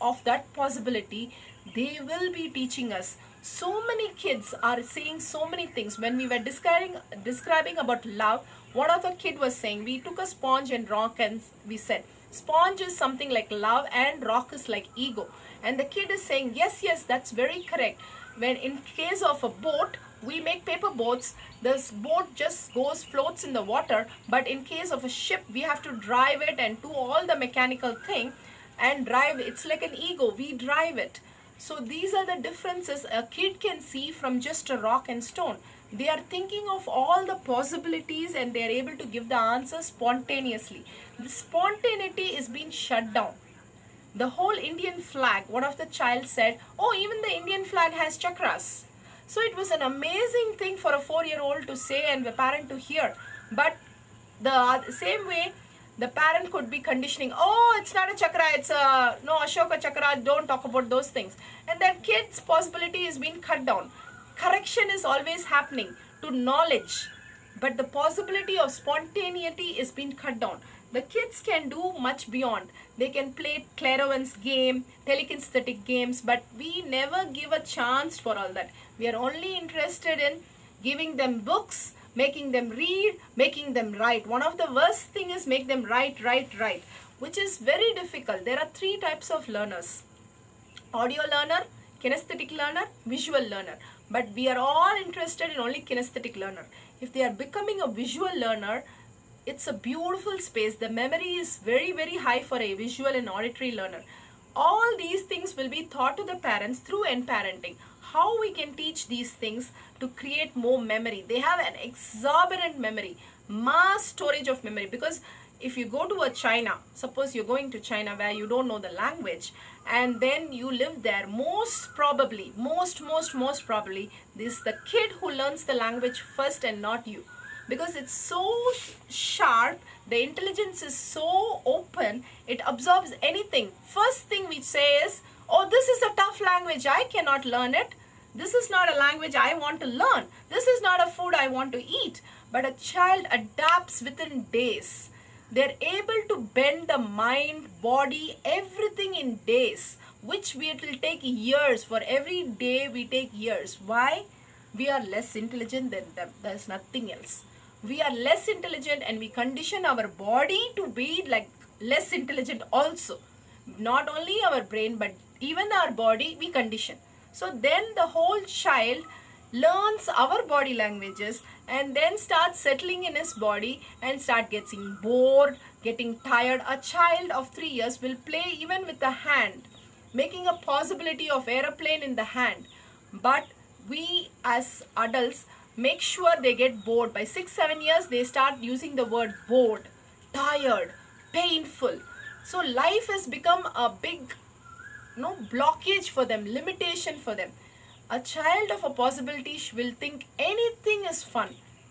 of that possibility, they will be teaching us. So many kids are saying so many things. When we were describing about love, one of the kid was saying, we took a sponge and rock and we said, sponge is something like love and rock is like ego. And the kid is saying, yes, yes, that's very correct. When in case of a boat, we make paper boats, this boat just goes floats in the water, but in case of a ship, we have to drive it and do all the mechanical thing and drive. It's like an ego, we drive it. So these are the differences a kid can see from just a rock and stone. They are thinking of all the possibilities and they are able to give the answer spontaneously. The spontaneity is being shut down. The whole Indian flag, one of the child said, oh, even the Indian flag has chakras. So it was an amazing thing for a 4-year-old to say and the parent to hear. But the same way, the parent could be conditioning, oh, it's not a chakra, it's a, no, Ashoka chakra, don't talk about those things. And that kid's possibility is being cut down. Correction is always happening to knowledge, but the possibility of spontaneity is being cut down. The kids can do much beyond. They can play clairvoyance game, telekinesthetic games, but we never give a chance for all that. We are only interested in giving them books, making them read, making them write. One of the worst thing is make them write, which is very difficult. There are 3 types of learners: audio learner, kinesthetic learner, visual learner. But we are all interested in only kinesthetic learner. If they are becoming a visual learner, it's a beautiful space. The memory is very, very high for a visual and auditory learner. All these things will be taught to the parents through N-parenting. How we can teach these things to create more memory. They have an exorbitant memory, mass storage of memory. Because if you go to a China, suppose you're going to China where you don't know the language and then you live there, most probably, most probably, this is the kid who learns the language first and not you. Because it's so sharp, the intelligence is so open, it absorbs anything. First thing we say is, oh, this is a tough language, I cannot learn it. This is not a language I want to learn. This is not a food I want to eat. But a child adapts within days. They're able to bend the mind, body, everything in days, which will take years. For every day we take years. Why? We are less intelligent than them. There's nothing else. We are less intelligent and we condition our body to be like less intelligent also. Not only our brain, but even our body we condition. So then the whole child learns our body languages and then starts settling in his body and start getting bored, getting tired. A child of 3 years will play even with the hand, making a possibility of aeroplane in the hand. But we as adults make sure they get bored. By 6-7 years, they start using the word bored, tired, painful. So life has become a big blockage for them, limitation for them. A child of a possibility will think anything is fun,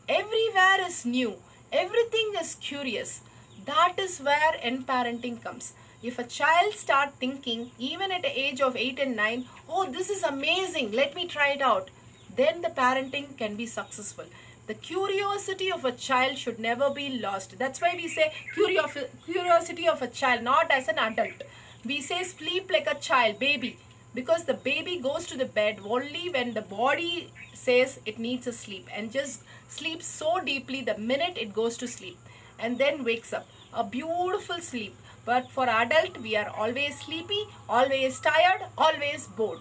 everywhere is new, everything is curious. That is where N-parenting comes. If a child start thinking, even at the age of 8 and 9, oh, this is amazing, let me try it out, then the parenting can be successful. The curiosity of a child should never be lost. That's why we say curiosity of a child, not as an adult. We say sleep like a child, baby, because the baby goes to the bed only when the body says it needs a sleep and just sleeps so deeply the minute it goes to sleep and then wakes up. A beautiful sleep. But for adult, we are always sleepy, always tired, always bored.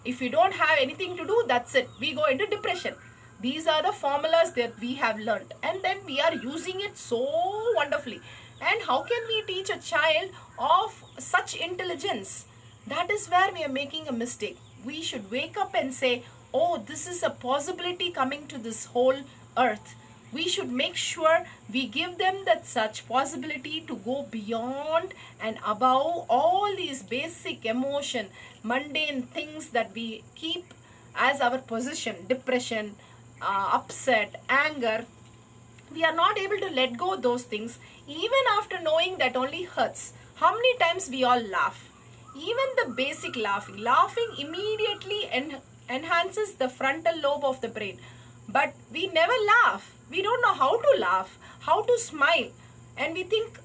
If we don't have anything to do, that's it. We go into depression. These are the formulas that we have learned and then we are using it so wonderfully. And how can we teach a child of such intelligence? That is where we are making a mistake. We should wake up and say, oh, this is a possibility coming to this whole earth. We should make sure we give them that such possibility to go beyond and above all these basic emotion, mundane things that we keep as our possession, depression, upset, anger. We are not able to let go of those things even after knowing that only hurts. How many times we all laugh? Even the basic laughing immediately enhances the frontal lobe of the brain. But we never laugh. We don't know how to laugh, how to smile. And we think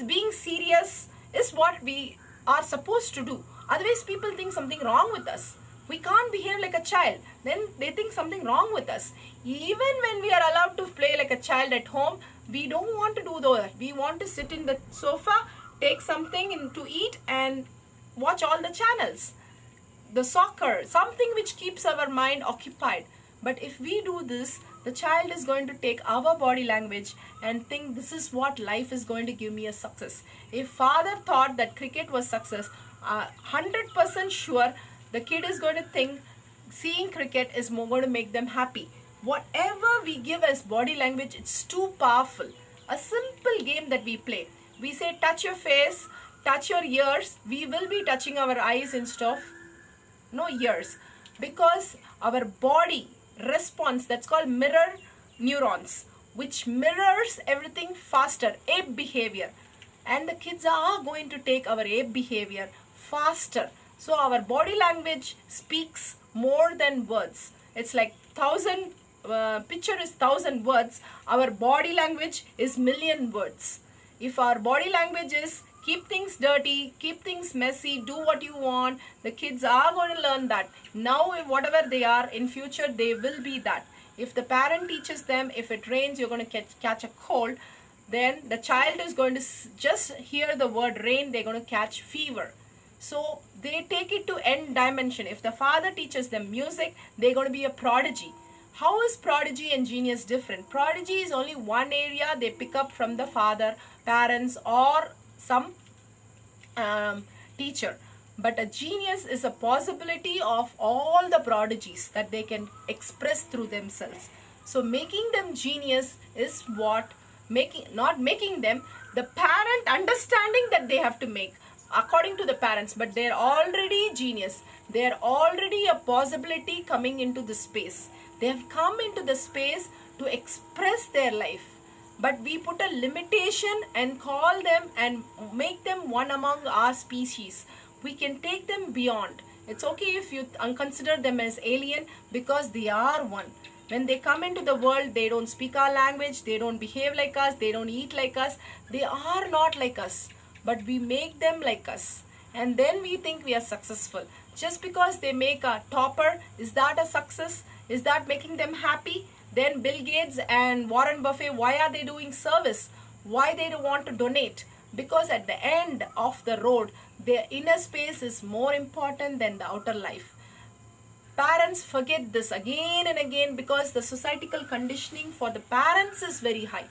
being serious is what we are supposed to do. Otherwise, people think something wrong with us. We can't behave like a child. Then they think something wrong with us. Even when we are allowed to play like a child at home, we don't want to do that. We want to sit in the sofa, take something to eat, and watch all the channels. The soccer, something which keeps our mind occupied. But if we do this, the child is going to take our body language and think this is what life is going to give me a success. If father thought that cricket was success, 100% sure the kid is going to think seeing cricket is going to make them happy. Whatever we give as body language, it's too powerful. A simple game that we play. We say touch your face, touch your ears. We will be touching our eyes instead of ears, because our body response, that's called mirror neurons, which mirrors everything faster, ape behavior, and the kids are going to take our ape behavior faster. So our body language speaks more than words. It's like 1,000 picture is 1,000 words. Our body language is million words. If our body language is keep things dirty, keep things messy, do what you want, the kids are going to learn that. Now, if whatever they are, in future, they will be that. If the parent teaches them, if it rains, you're going to catch a cold, then the child is going to just hear the word rain, they're going to catch fever. So they take it to end dimension. If the father teaches them music, they're going to be a prodigy. How is prodigy and genius different? Prodigy is only one area they pick up from the father, parents, or some teacher. But a genius is a possibility of all the prodigies that they can express through themselves. So making them genius is what not making them, the parent understanding that they have to make according to the parents, but they're already genius. They're already a possibility coming into the space. They have come into the space to express their life. But we put a limitation and call them and make them one among our species. We can take them beyond. It's okay if you consider them as alien, because they are one. When they come into the world, they don't speak our language, they don't behave like us, they don't eat like us. They are not like us, but we make them like us. And then we think we are successful. Just because they make a topper, is that a success? Is that making them happy? Then Bill Gates and Warren Buffett, why are they doing service? Why they don't want to donate? Because at the end of the road, their inner space is more important than the outer life. Parents forget this again and again because the societal conditioning for the parents is very high.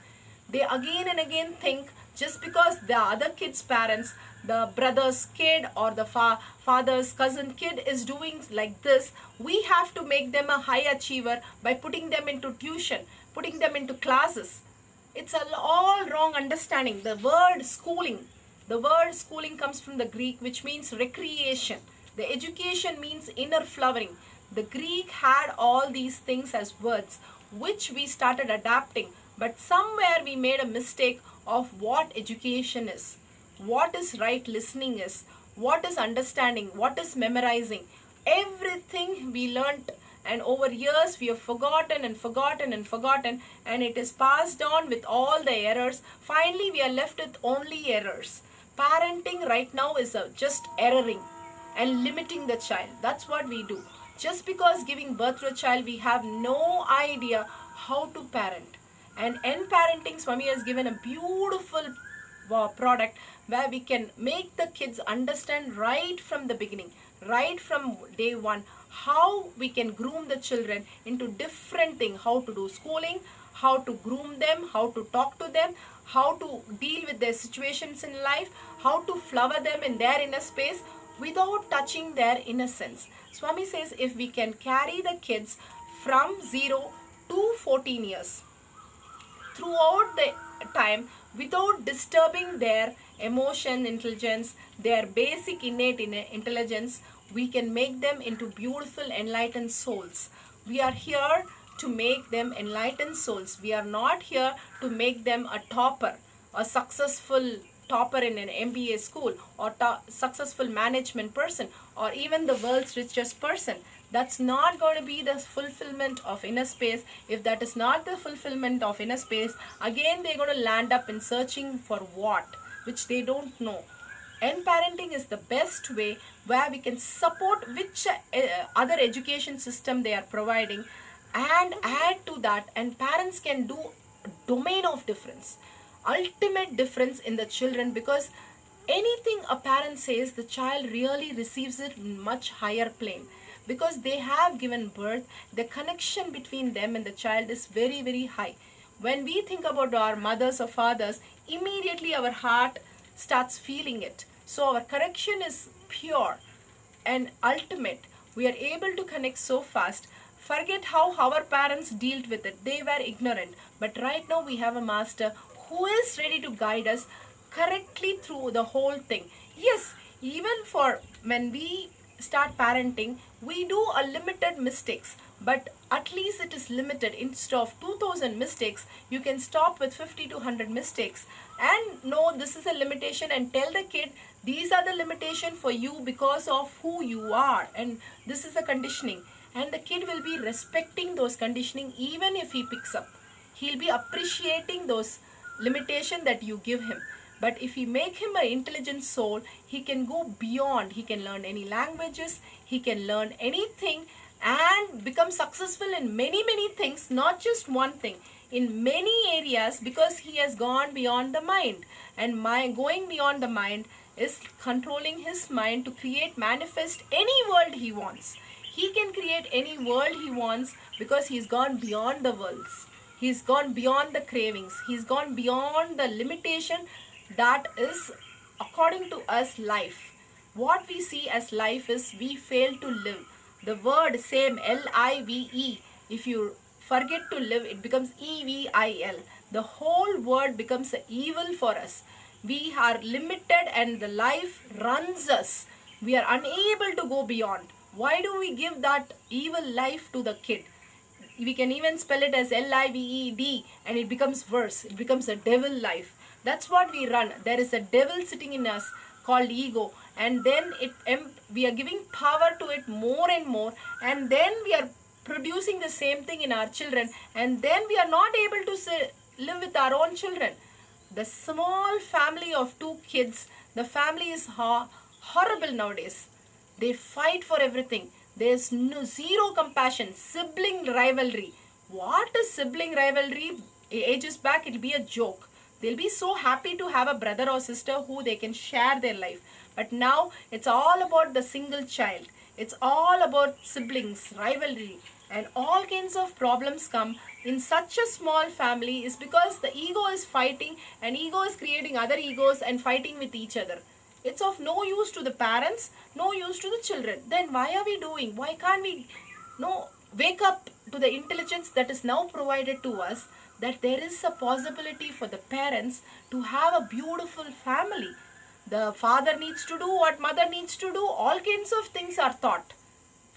They again and again think just because the other kid's parents, the brother's kid or the father's cousin kid is doing like this, we have to make them a high achiever by putting them into tuition, putting them into classes. It's all wrong understanding. The word schooling comes from the Greek, which means recreation. The education means inner flowering. The Greek had all these things as words, which we started adapting. But somewhere we made a mistake of what education is, what is right listening is, what is understanding, what is memorizing. Everything we learnt, and over years we have forgotten and forgotten and forgotten, and it is passed on with all the errors. Finally, we are left with only errors. Parenting right now is just erroring and limiting the child. That's what we do. Just because giving birth to a child, we have no idea how to parent. And in parenting, Swami has given a beautiful product where we can make the kids understand right from the beginning, right from day one, how we can groom the children into different things, how to do schooling, how to groom them, how to talk to them, how to deal with their situations in life, how to flower them in their inner space without touching their innocence. Swami says if we can carry the kids from 0 to 14 years, throughout the time, without disturbing their emotion intelligence, their basic innate intelligence, we can make them into beautiful enlightened souls. We are here to make them enlightened souls. We are not here to make them a topper, a successful topper in an MBA school, or successful management person, or even the world's richest person. That's not going to be the fulfillment of inner space. If that is not the fulfillment of inner space, again they're going to land up in searching for what, which they don't know. And parenting is the best way where we can support which other education system they are providing and add to that, and parents can do domain of difference, ultimate difference in the children, because anything a parent says, the child really receives it in much higher plane, because they have given birth. The connection between them and the child is very, very high. When we think about our mothers or fathers, immediately our heart starts feeling it. So our connection is pure and ultimate. We are able to connect so fast. Forget how our parents dealt with it. They were ignorant. But right now we have a master who is ready to guide us correctly through the whole thing. Yes, even for when we start parenting, we do a limited mistakes, but at least it is limited. Instead of 2000 mistakes, you can stop with 50 to 100 mistakes and know this is a limitation, and tell the kid these are the limitation for you because of who you are, and this is the conditioning, and the kid will be respecting those conditioning. Even if he picks up, he'll be appreciating those limitation that you give him. But if you make him an intelligent soul, he can go beyond. He can learn any languages, he can learn anything and become successful in many, many things, not just one thing, in many areas, because he has gone beyond the mind. And going beyond the mind is controlling his mind to create, manifest any world he wants. He can create any world he wants because he's gone beyond the worlds. He's gone beyond the cravings. He's gone beyond the limitation that is, according to us, life. What we see as life is we fail to live. The word same, L-I-V-E, if you forget to live, it becomes E-V-I-L. The whole word becomes evil for us. We are limited and the life runs us. We are unable to go beyond. Why do we give that evil life to the kid? We can even spell it as L-I-V-E-D and it becomes worse. It becomes a devil life. That's what we run. There is a devil sitting in us called ego, and then we are giving power to it more and more, and then we are producing the same thing in our children, and then we are not able to live with our own children. The small family of 2 kids, the family is horrible nowadays. They fight for everything. There's zero compassion, sibling rivalry. What is sibling rivalry? Ages back, it'll be a joke. They'll be so happy to have a brother or sister who they can share their life. But now it's all about the single child. It's all about siblings, rivalry, and all kinds of problems come in such a small family is because the ego is fighting, and ego is creating other egos and fighting with each other. It's of no use to the parents, no use to the children. Then why are we doing? Why can't we wake up to the intelligence that is now provided to us, that there is a possibility for the parents to have a beautiful family. The father needs to do what mother needs to do. All kinds of things are taught.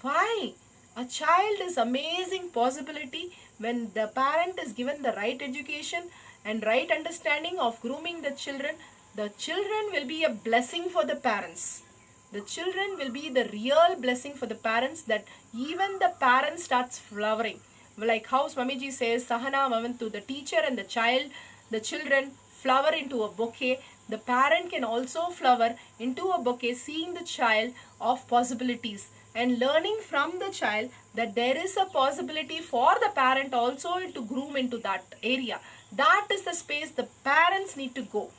Why? A child is amazing possibility when the parent is given the right education and right understanding of grooming the children. The children will be a blessing for the parents. The children will be the real blessing for the parents, that even the parent starts flowering. Like how Swamiji says, Sahana Mavantu, the teacher and the children flower into a bouquet. The parent can also flower into a bouquet, seeing the child of possibilities and learning from the child that there is a possibility for the parent also to groom into that area. That is the space the parents need to go.